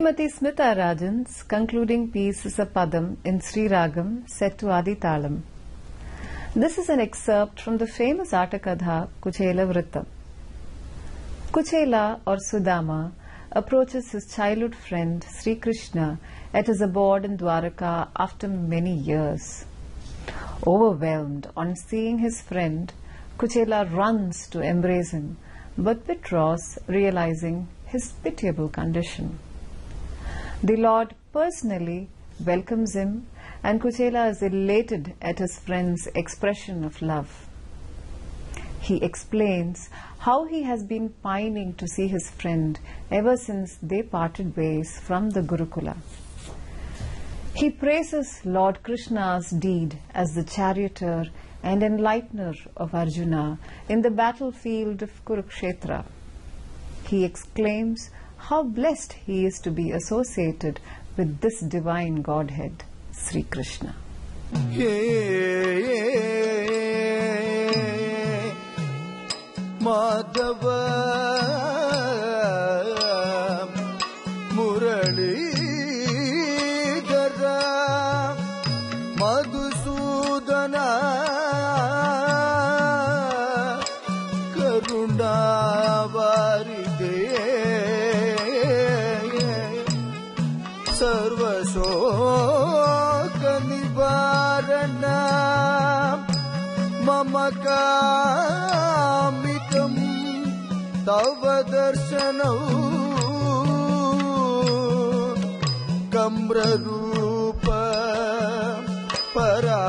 Srimati Smita Rajan's concluding piece is a padam in Sri Ragam set to Adi Talam. This is an excerpt from the famous Atakadha Kuchela Vritam. Kuchela or Sudama approaches his childhood friend Sri Krishna at his abode in Dwaraka after many years. Overwhelmed on seeing his friend, Kuchela runs to embrace him but withdraws, realizing his pitiable condition. The Lord personally welcomes him, and Kuchela is elated at his friend's expression of love. He explains how he has been pining to see his friend ever since they parted ways from the Gurukula. He praises Lord Krishna's deed as the charioteer and enlightener of Arjuna in the battlefield of Kurukshetra. He exclaims how blessed he is to be associated with this divine Godhead, Sri Krishna. Madhava Murali Dhara Madhusudana Karundavaride Sarvashoka Nivarana Mamakamitam Tava Darshanam Kamra Rupa Paratpara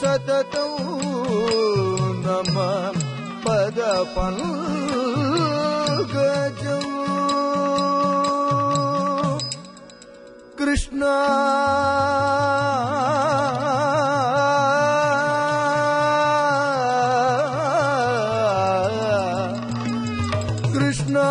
Satatam Nama Pada Pankajam Krishna Krishna